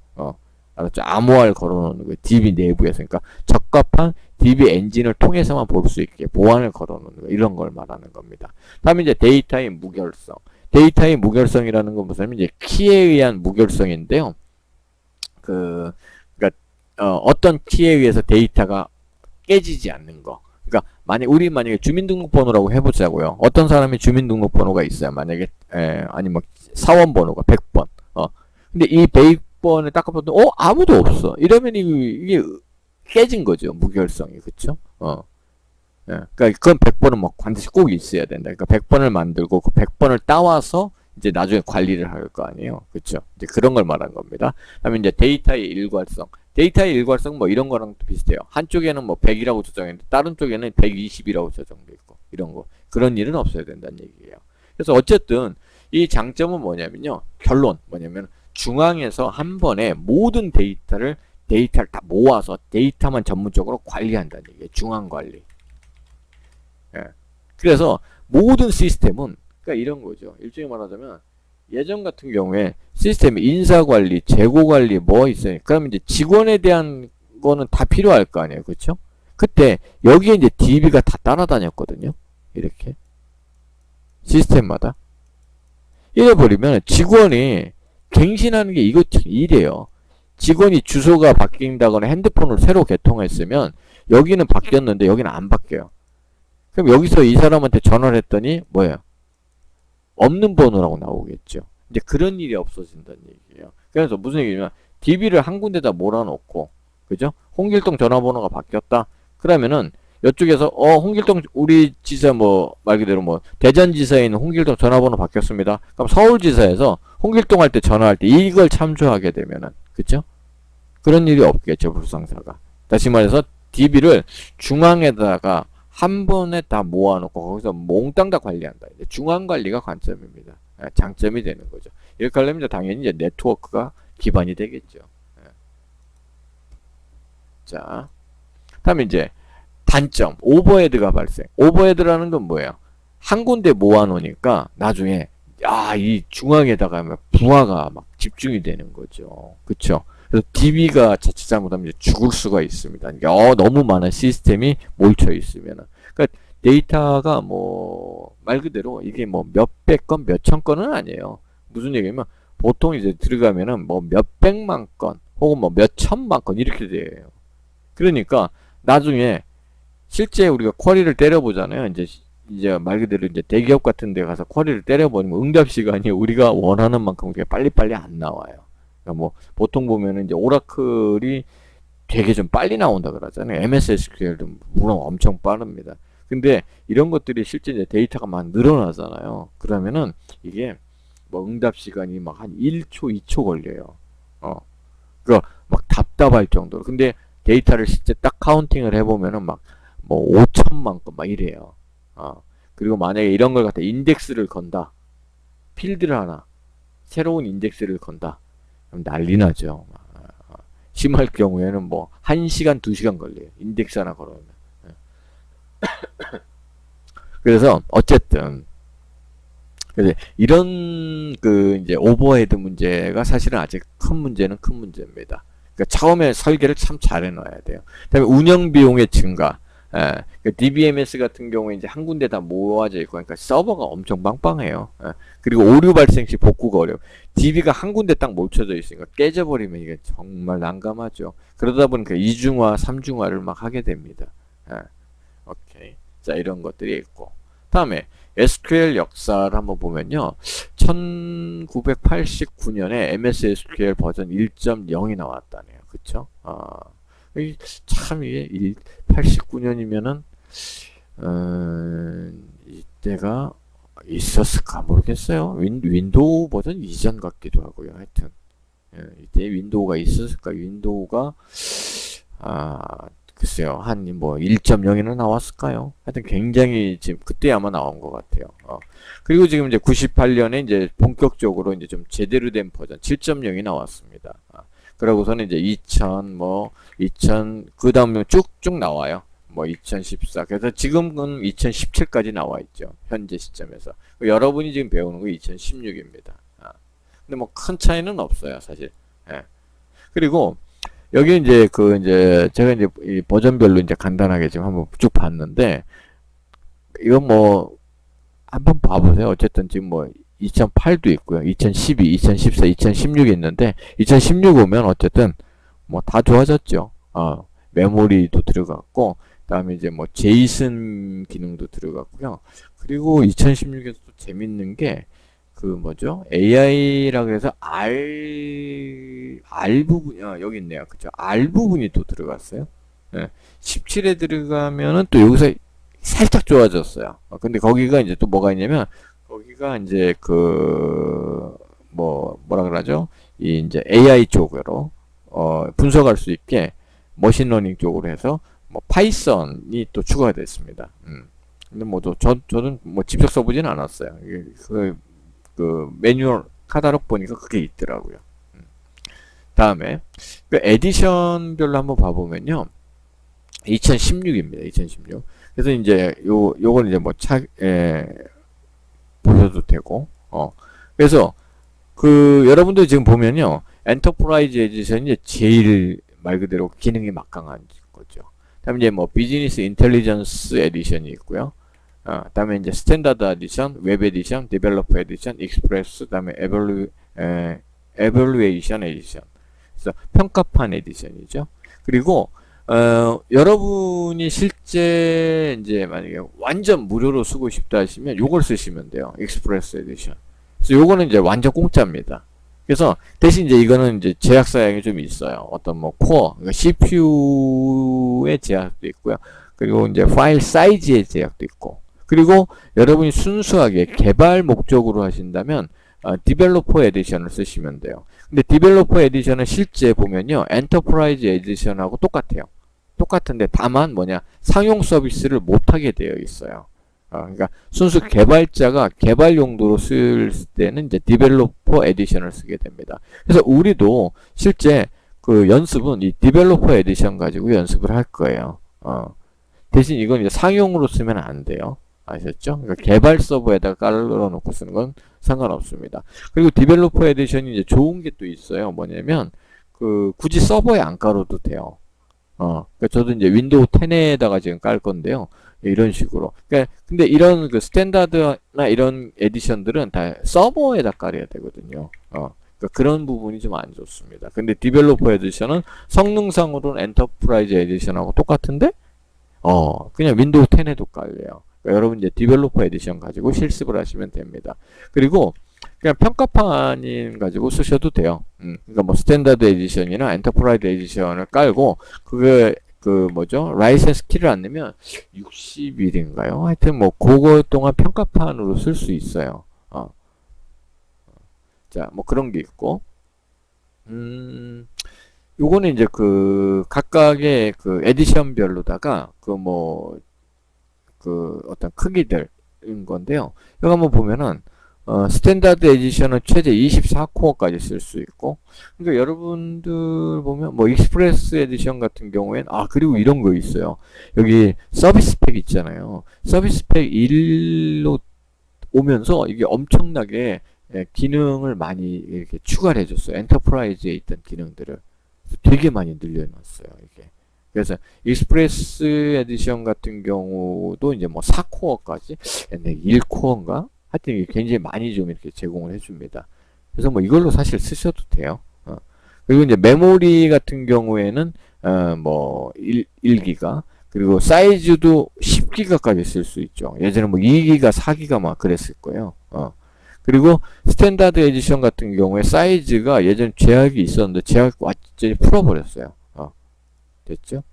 A: 알았죠? 암호화를 걸어놓는 거예요. DB 내부에서. 그러니까 적합한 DB 엔진을 통해서만 볼 수 있게 보안을 걸어놓는 거예요. 이런 걸 말하는 겁니다. 다음에 이제 데이터의 무결성. 데이터의 무결성이라는 건 무슨 이제 키에 의한 무결성인데요. 그러니까 어떤 키에 의해서 데이터가 깨지지 않는 거. 그러니까 우리 만약에 주민등록번호라고 해보자고요. 어떤 사람이 주민등록번호가 있어요. 만약에 아니 뭐 사원번호가 100번. 근데 이 100번을 딱 봤더니 아무도 없어. 이러면 이게 깨진 거죠. 무결성이. 그쵸? 그러니까 그건 100번은 뭐 반드시 꼭 있어야 된다. 그러니까 100번을 만들고 그 100번을 따와서 이제 나중에 관리를 할 거 아니에요. 그쵸? 이제 그런 걸 말한 겁니다. 그다음에 이제 데이터의 일괄성. 데이터의 일괄성 뭐 이런 거랑 또 비슷해요. 한쪽에는 뭐 100이라고 저장했는데 다른 쪽에는 120이라고 저장돼 있고 이런 거. 그런 일은 없어야 된다는 얘기예요. 그래서 어쨌든 이 장점은 뭐냐면요. 결론 뭐냐면 중앙에서 한 번에 모든 데이터를 다 모아서 데이터만 전문적으로 관리한다는 얘기예요. 중앙 관리. 그래서 모든 시스템은 그러니까 이런 거죠. 일종의 말하자면 예전 같은 경우에 시스템 인사관리, 재고관리 뭐 있어요. 그러면 이제 직원에 대한 거는 다 필요할 거 아니에요. 그렇죠? 그때 여기에 이제 DB가 다 따라다녔거든요. 이렇게 시스템마다 이래버리면 직원이 갱신하는 게 이래요. 직원이 주소가 바뀐다거나 핸드폰을 새로 개통했으면 여기는 바뀌었는데 여기는 안 바뀌어요. 그럼 여기서 이 사람한테 전화를 했더니 뭐예요? 없는 번호라고 나오겠죠. 이제 그런 일이 없어진다는 얘기예요. 그래서 무슨 얘기냐면 DB를 한 군데다 몰아놓고 그죠? 홍길동 전화번호가 바뀌었다. 그러면은 이쪽에서 홍길동 우리 지사 뭐 말 그대로 뭐 대전지사에 있는 홍길동 전화번호 바뀌었습니다. 그럼 서울지사에서 홍길동 할 때 전화할 때 이걸 참조하게 되면은 그죠? 그런 일이 없겠죠. 불상사가. 다시 말해서 DB를 중앙에다가 한 번에 다 모아놓고 거기서 몽땅 다 관리한다. 중앙 관리가 관점입니다. 장점이 되는 거죠. 이렇게 하려면 이제 당연히 이제 네트워크가 기반이 되겠죠. 자, 다음에 이제 단점, 오버헤드가 발생. 오버헤드라는 건 뭐예요? 한 군데 모아놓으니까 나중에 이 중앙에다가 막 부하가 막 집중이 되는 거죠. 그쵸? 그래서 DB가 자칫 잘못하면 죽을 수가 있습니다. 너무 많은 시스템이 몰쳐 있으면은. 그러니까 데이터가 뭐 말 그대로 이게 뭐 몇백 건, 몇천 건은 아니에요. 무슨 얘기냐면 보통 이제 들어가면은 뭐 몇백만 건 혹은 뭐 몇천만 건 이렇게 돼요. 그러니까 나중에 실제 우리가 쿼리를 때려보잖아요. 이제 말 그대로 이제 대기업 같은 데 가서 쿼리를 때려보면 응답 시간이 우리가 원하는 만큼 빨리빨리 안 나와요. 그러니까 뭐 보통 보면은 이제 오라클이 되게 좀 빨리 나온다 그러잖아요. MS SQL도 물론 엄청 빠릅니다. 근데 이런 것들이 실제 이제 데이터가 막 늘어나잖아요. 그러면은 이게 뭐 응답 시간이 막 한 1초, 2초 걸려요. 그거 막 답답할 정도로. 근데 데이터를 실제 딱 카운팅을 해보면은 막 뭐 5천만 건 막 이래요. 그리고 만약에 이런 걸 갖다 인덱스를 건다. 필드를 하나, 새로운 인덱스를 건다. 그럼 난리 나죠. 심할 경우에는 뭐 1시간, 2시간 걸려요. 인덱스 하나 걸어오면. 그래서 어쨌든 이런 그 이제 오버헤드 문제가 사실은 아직 큰 문제는 큰 문제입니다. 그러니까 처음에 설계를 참 잘 해놔야 돼요. 그다음에 운영 비용의 증가. 그러니까 DBMS 같은 경우에 이제 한 군데 다 모아져 있고, 그러니까 서버가 엄청 빵빵해요. 그리고 오류 발생 시 복구가 어려워. DB가 한 군데 딱 몰쳐져 있으니까 깨져버리면 이게 정말 난감하죠. 그러다 보니까 이중화, 삼중화를 막 하게 됩니다. 오케이. 자, 이런 것들이 있고. 다음에 SQL 역사를 한번 보면요. 1989년에 MS SQL 버전 1.0이 나왔다네요. 그쵸? 참 이게 89년이면은 이때가 있었을까 모르겠어요. 윈도우 버전 이전 같기도 하고요. 하여튼 이때 윈도우가 있었을까? 윈도우가 글쎄요, 한 뭐 1.0에는 나왔을까요? 하여튼 굉장히 지금 그때 아마 나온 것 같아요. 그리고 지금 이제 98년에 이제 본격적으로 이제 좀 제대로 된 버전 7.0이 나왔습니다. 그러고서는 이제 2000 그 다음에 쭉쭉 나와요. 뭐 2014. 그래서 지금은 2017까지 나와 있죠. 현재 시점에서. 여러분이 지금 배우는 거 2016입니다. 근데 뭐 큰 차이는 없어요, 사실. 예. 그리고 여기 이제 제가 이제 이 버전별로 이제 간단하게 지금 한번 쭉 봤는데, 이건 뭐 한번 봐보세요. 어쨌든 지금 뭐 2008도 있고요. 2012, 2014, 2016이 있는데 2016 오면 어쨌든 뭐 다 좋아졌죠. 메모리도 들어갔고, 그다음에 이제 뭐 제이슨 기능도 들어갔고요. 그리고 2016에서 또 재밌는 게 그 뭐죠? AI라 그래서 R 부분, 여기 있네요. 그죠? R 부분이 또 들어갔어요. 17에 들어가면은 또 여기서 살짝 좋아졌어요. 근데 거기가 이제 또 뭐가 있냐면, 거기가 이제 뭐라 그러죠? 이 이제 AI 쪽으로, 분석할 수 있게 머신러닝 쪽으로 해서, 뭐, 파이썬이 또 추가가 됐습니다. 근데 저는 뭐 직접 써보진 않았어요. 그 매뉴얼 카탈로그 보니까 그게 있더라고요. 다음에 그 에디션별로 한번 봐보면요. 2016입니다. 2016. 그래서 이제 요건 이제 뭐 보셔도 되고. 그래서 여러분들 지금 보면요. 엔터프라이즈 에디션이 이제 제일 말 그대로 기능이 막강한 거죠. 다음에 이제 뭐 비즈니스 인텔리전스 에디션이 있고요. 다음에 이제 스탠다드 에디션, 웹 에디션, 디벨로퍼 에디션, 익스프레스, 다음에 에벌루에이션 에디션. 그래서 평가판 에디션이죠. 그리고 여러분이 실제 이제 만약에 완전 무료로 쓰고 싶다 하시면 요걸 쓰시면 돼요. 익스프레스 에디션. 그래서 요거는 이제 완전 공짜입니다. 그래서 대신 이제 이거는 이제 제약 사양이 좀 있어요. 어떤 뭐 코어, 그러니까 CPU의 제약도 있고요. 그리고 이제 파일 사이즈의 제약도 있고. 그리고 여러분이 순수하게 개발 목적으로 하신다면 디벨로퍼 에디션을 쓰시면 돼요. 근데 디벨로퍼 에디션은 실제 보면요. 엔터프라이즈 에디션하고 똑같아요. 똑같은데 다만 뭐냐, 상용 서비스를 못하게 되어 있어요. 그러니까 순수 개발자가 개발 용도로 쓸 때는 이제 디벨로퍼 에디션을 쓰게 됩니다. 그래서 우리도 실제 그 연습은 이 디벨로퍼 에디션 가지고 연습을 할 거예요. 대신 이건 이제 상용으로 쓰면 안 돼요. 아셨죠? 그러니까 개발 서버에다가 깔아놓고 쓰는 건 상관없습니다. 그리고 디벨로퍼 에디션이 이제 좋은 게 또 있어요. 뭐냐면 굳이 서버에 안 깔아도 돼요. 그러니까 저도 이제 윈도우 10에다가 지금 깔 건데요. 이런 식으로. 그러니까 근데 이런 그 스탠다드나 이런 에디션들은 다 서버에다 깔아야 되거든요. 그러니까 그런 부분이 좀 안 좋습니다. 근데 디벨로퍼 에디션은 성능상으로는 엔터프라이즈 에디션하고 똑같은데, 그냥 윈도우 10에도 깔려요. 그러니까 여러분 이제 디벨로퍼 에디션 가지고 실습을 하시면 됩니다. 그리고 그냥 평가판 가지고 쓰셔도 돼요. 그러니까 뭐 스탠다드 에디션이나 엔터프라이즈 에디션을 깔고 뭐죠? 라이센스 키를 안 내면 60일인가요? 하여튼 뭐 그거 동안 평가판으로 쓸 수 있어요. 자, 뭐 그런 게 있고. 요거는 이제 각각의 에디션별로다가 어떤 크기들, 건데요. 여기 한번 보면은 스탠다드 에디션은 최대 24코어까지 쓸 수 있고, 그러니까 여러분들 보면 뭐 익스프레스 에디션 같은 경우엔 그리고 이런 거 있어요. 여기 서비스 팩 있잖아요. 서비스 팩 1로 오면서 이게 엄청나게 기능을 많이 이렇게 추가를 해줬어요. 엔터프라이즈에 있던 기능들을 되게 많이 늘려놨어요. 이게. 그래서 익스프레스 에디션 같은 경우도 이제 뭐 4코어까지, 옛날에 1코어인가? 하여튼 이게 굉장히 많이 좀 이렇게 제공을 해줍니다. 그래서 뭐 이걸로 사실 쓰셔도 돼요. 그리고 이제 메모리 같은 경우에는 뭐 1기가, 그리고 사이즈도 10기가까지 쓸 수 있죠. 예전에 뭐 2기가, 4기가 막 그랬을 거예요. 그리고 스탠다드 에디션 같은 경우에 사이즈가 예전 제약이 있었는데 제약 완전히 풀어버렸어요. 됐죠?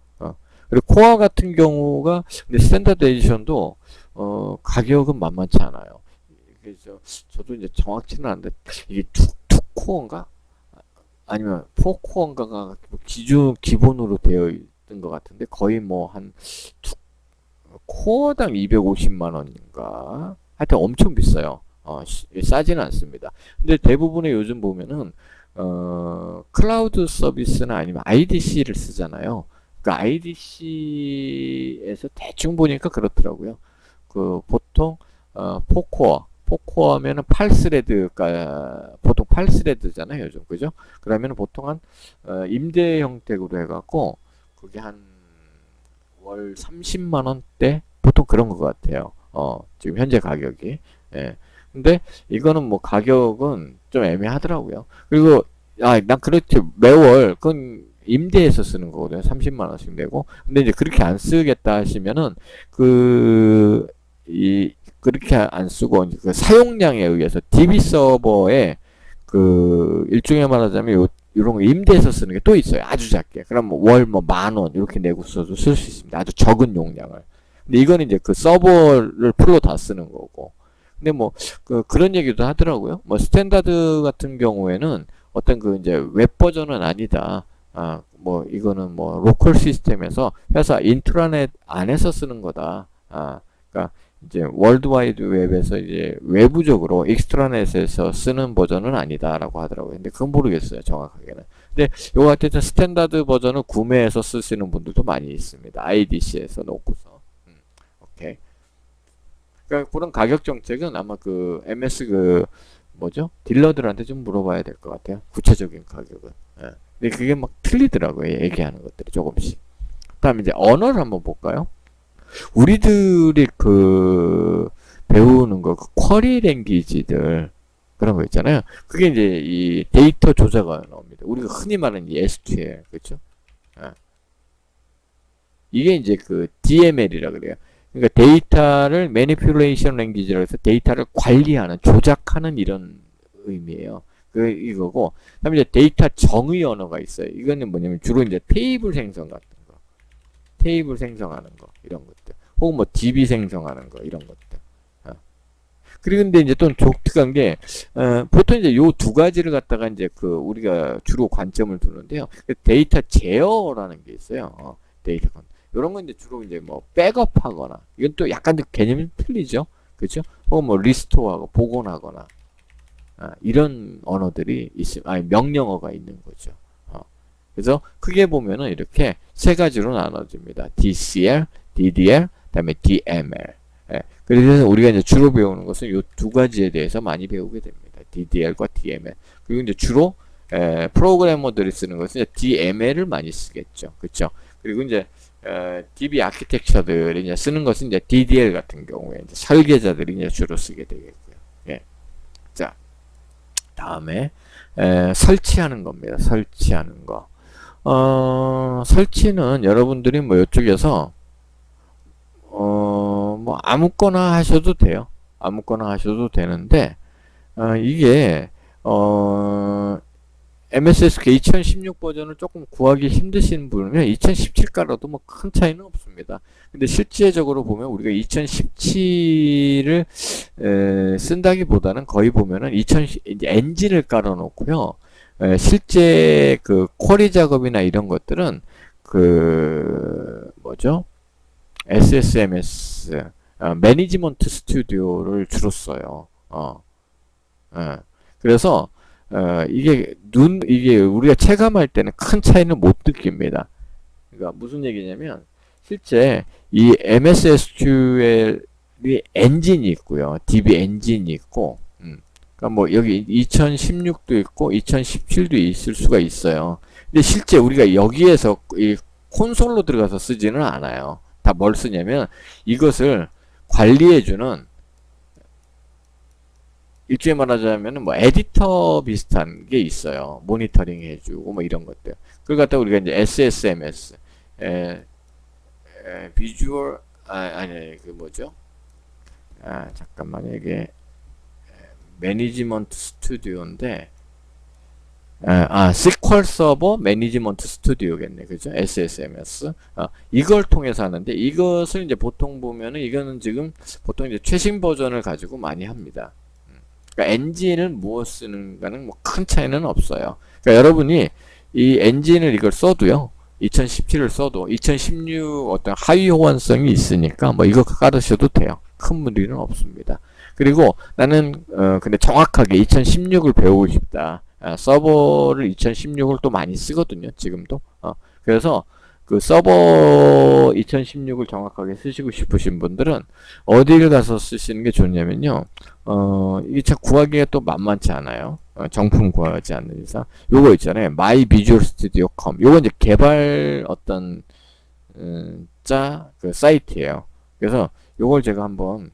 A: 그리고 코어 같은 경우가, 근데 스탠다드 에디션도 가격은 만만치 않아요. 그래서 저도 이제 정확치는 않은데 이게 2코어인가? 아니면 4코어인가가 기본으로 되어 있던 것 같은데 거의 뭐 한 코어당 250만 원인가? 하여튼 엄청 비싸요. 싸지는 않습니다. 근데 대부분의 요즘 보면은 클라우드 서비스나 아니면 IDC를 쓰잖아요. 그 IDC에서 대충 보니까 그렇더라고요. 그 보통 4코어면은 8스레드가 보통 8스레드잖아요, 요즘. 그죠? 그러면 보통 한 임대 형태로 해갖고 그게 한 월 30만 원대 보통 그런 것 같아요. 지금 현재 가격이. 예. 근데 이거는 뭐 가격은 좀 애매하더라고요. 그리고 난 그렇게 매월 그건 임대해서 쓰는 거거든요. 30만 원씩 내고. 근데 이제 그렇게 안 쓰겠다 하시면은 그렇게 안 쓰고 그 사용량에 의해서 DB 서버에 일종의 말하자면 이런 거 임대해서 쓰는 게 또 있어요. 아주 작게. 그럼 뭐 월 뭐 10,000원 이렇게 내고 써도 쓸 수 있습니다. 아주 적은 용량을. 근데 이거는 이제 그 서버를 풀로 다 쓰는 거고. 근데 뭐 그런 얘기도 하더라고요. 뭐 스탠다드 같은 경우에는 어떤 이제 웹 버전은 아니다. 뭐 이거는 뭐 로컬 시스템에서 회사 인트라넷 안에서 쓰는 거다. 그러니까 이제 월드와이드 웹에서 이제 외부적으로 익스트라넷에서 쓰는 버전은 아니다라고 하더라고요. 근데 그건 모르겠어요, 정확하게는. 근데 요 같은 스탠다드 버전을 구매해서 쓰시는 분들도 많이 있습니다. IDC에서 놓고서. 오케이. 그러니까 그런 가격 정책은 아마 MS 뭐죠? 딜러들한테 좀 물어봐야 될 것 같아요. 구체적인 가격은. 예. 근데 그게 막 틀리더라고요. 얘기하는 것들이 조금씩. 다음에 이제 언어를 한번 볼까요? 우리들이 배우는 거, 쿼리 랭귀지들, 그런 거 있잖아요. 그게 이제 이 데이터 조작 언어입니다. 우리가 흔히 말하는 SQL, 그렇죠? 이게 이제 DML이라 그래요. 그러니까 데이터를 매니플레이션 랭귀지라고 해서 데이터를 관리하는, 조작하는 이런 의미예요. 이거고, 그다음에 이제 데이터 정의 언어가 있어요. 이거는 뭐냐면 주로 이제 테이블 생성 같은 거, 테이블 생성하는 거 이런 것들, 혹은 뭐 DB 생성하는 거 이런 것들. 그리고 근데 이제 또 독특한 게 보통 이제 요 두 가지를 갖다가 이제 우리가 주로 관점을 두는데요. 데이터 제어라는 게 있어요. 데이터 건. 이런 건 이제 주로 이제 뭐 백업하거나, 이건 또 약간 개념이 틀리죠. 그렇죠? 혹은 뭐 리스토어하고 복원하거나, 이런 언어들이 명령어가 있는 거죠. 그래서 크게 보면은 이렇게 세 가지로 나눠집니다. DCL, DDL, 그다음에 DML. 그래서 우리가 이제 주로 배우는 것은 이 두 가지에 대해서 많이 배우게 됩니다. DDL과 DML. 그리고 이제 주로 프로그래머들이 쓰는 것은 이제 DML을 많이 쓰겠죠. 그렇죠? 그리고 이제 DB 아키텍처들이 이제 쓰는 것은 이제 DDL 같은 경우에 이제 설계자들이 이제 주로 쓰게 되겠고요. 예. 자, 다음에 설치하는 겁니다. 설치하는 거. 설치는 여러분들이 뭐 이쪽에서 뭐 아무거나 하셔도 돼요. 아무거나 하셔도 되는데 이게 MSSK 2016 버전을 조금 구하기 힘드신 분은 2017 깔아도 뭐 큰 차이는 없습니다. 근데 실제적으로 보면 우리가 2017을 쓴다기보다는 거의 보면은 이제 엔진을 깔아놓고요. 실제 쿼리 작업이나 이런 것들은 뭐죠? SSMS, 매니지먼트 스튜디오를 주로 써요. 예. 그래서 이게 우리가 체감할 때는 큰 차이는 못 느낍니다. 그러니까 무슨 얘기냐면 실제 이 MS SQL이 엔진이 있고요. DB 엔진이 있고, 그러니까 뭐 여기 2016도 있고 2017도 있을 수가 있어요. 근데 실제 우리가 여기에서 이 콘솔로 들어가서 쓰지는 않아요. 다 뭘 쓰냐면 이것을 관리해주는, 일종의 말하자면 뭐 에디터 비슷한 게 있어요. 모니터링 해주고 뭐 이런 것들. 그걸 갖다 우리가 이제 SSMS, 비주얼, 아니 그 뭐죠? 잠깐만요. 이게 매니지먼트 스튜디오인데, SQL 서버 매니지먼트 스튜디오겠네. 그죠? SSMS. 이걸 통해서 하는데, 이것을 이제 보통 보면은, 이거는 지금 보통 이제 최신 버전을 가지고 많이 합니다. 그러니까 엔진을 무엇 쓰는가는 뭐 큰 차이는 없어요. 그러니까 여러분이 이 엔진을 이걸 써도요, 2017을 써도 2016 어떤 하위 호환성이 있으니까 뭐 이거 깔으셔도 돼요. 큰 문제는 없습니다. 그리고 나는 근데 정확하게 2016을 배우고 싶다. 서버를 2016을 또 많이 쓰거든요. 지금도. 그래서 그 서버 2016을 정확하게 쓰시고 싶으신 분들은 어디를 가서 쓰시는 게 좋냐면요. 이게 참 구하기가 또 만만치 않아요. 정품 구하지 않는 이상. 요거 있잖아요. myvisualstudio.com. 요거 이제 개발 어떤, 그 사이트예요. 그래서 요걸 제가 한번,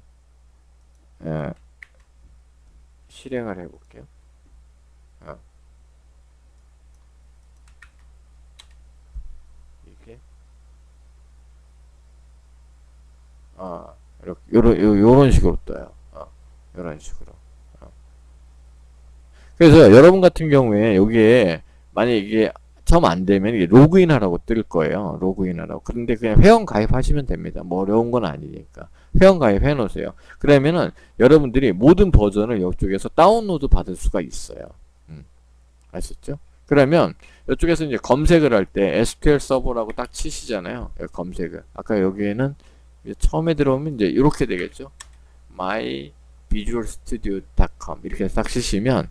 A: 실행을 해볼게요. 이게, 이렇게, 요런 식으로 떠요. 요런 식으로. 그래서 여러분 같은 경우에 여기에 만약에 이게 처음 안 되면 이게 로그인 하라고 뜰 거예요. 로그인 하라고. 그런데 그냥 회원 가입하시면 됩니다. 뭐 어려운 건 아니니까. 회원 가입해 놓으세요. 그러면은 여러분들이 모든 버전을 이쪽에서 다운로드 받을 수가 있어요. 아셨죠? 그러면 이쪽에서 이제 검색을 할 때 SQL 서버라고 딱 치시잖아요. 검색을. 아까 여기에는 처음에 들어오면 이제 이렇게 되겠죠. myvisualstudio.com 이렇게 딱 치시면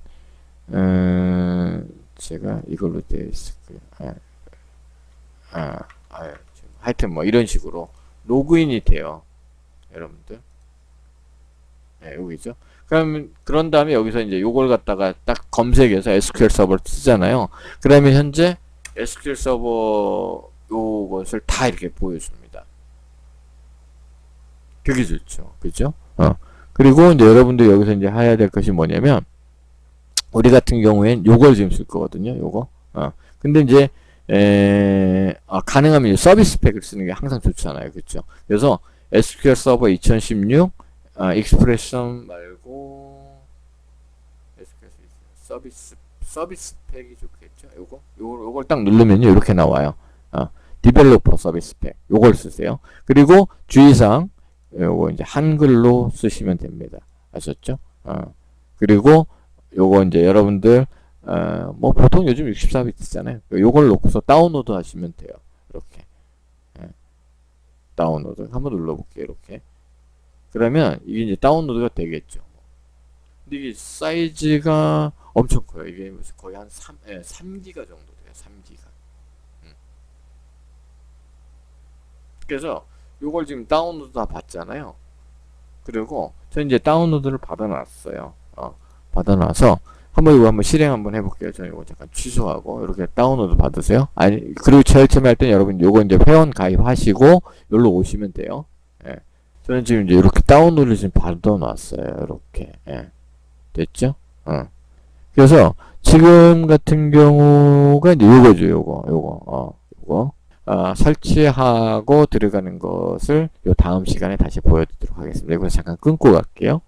A: 제가 이걸로 되어 있을 거예요. 하여튼 뭐 이런 식으로 로그인이 돼요. 여러분들. 여기죠. 그런 다음에 여기서 이제 요걸 갖다가 딱 검색해서 SQL 서버를 쓰잖아요. 그러면 현재 SQL 서버 요것을 다 이렇게 보여줍니다. 되게 좋죠. 그죠? 그리고 이제 여러분들 여기서 이제 해야 될 것이 뭐냐면, 우리 같은 경우엔 요걸 지금 쓸 거거든요. 요거. 근데 이제 가능하면 서비스 팩을 쓰는 게 항상 좋잖아요. 그렇죠? 그래서 SQL 서버 2016 익스프레션 말고 서비스 팩이 좋겠죠. 요걸 딱 누르면요. 이렇게 나와요. 디벨로퍼 서비스 팩. 요걸 쓰세요. 그리고 주의사항 요거 이제 한글로 쓰시면 됩니다. 아셨죠? 그리고 요거 이제 여러분들 뭐 보통 요즘 64비트잖아요. 요걸 놓고서 다운로드 하시면 돼요. 이렇게 다운로드 한번 눌러볼게요. 이렇게. 그러면 이게 이제 다운로드가 되겠죠. 근데 이게 사이즈가 엄청 커요. 이게 거의 한 3기가 정도 돼요. 3기가. 그래서 요걸 지금 다운로드 다 받잖아요. 그리고 저 이제 다운로드를 받아놨어요. 받아놔서 이거 한번 실행 한번 해볼게요. 저는 이거 잠깐 취소하고 이렇게 다운로드 받으세요. 아니 그리고 제일 처음에 할 때는 여러분 요거 이제 회원 가입하시고 여기로 오시면 돼요. 저는 지금 이제 이렇게 다운로드를 지금 받아놨어요. 이렇게 됐죠? 그래서 지금 같은 경우가 이제 요거죠. 요거 설치하고 들어가는 것을 요 다음 시간에 다시 보여드리도록 하겠습니다. 이거 잠깐 끊고 갈게요.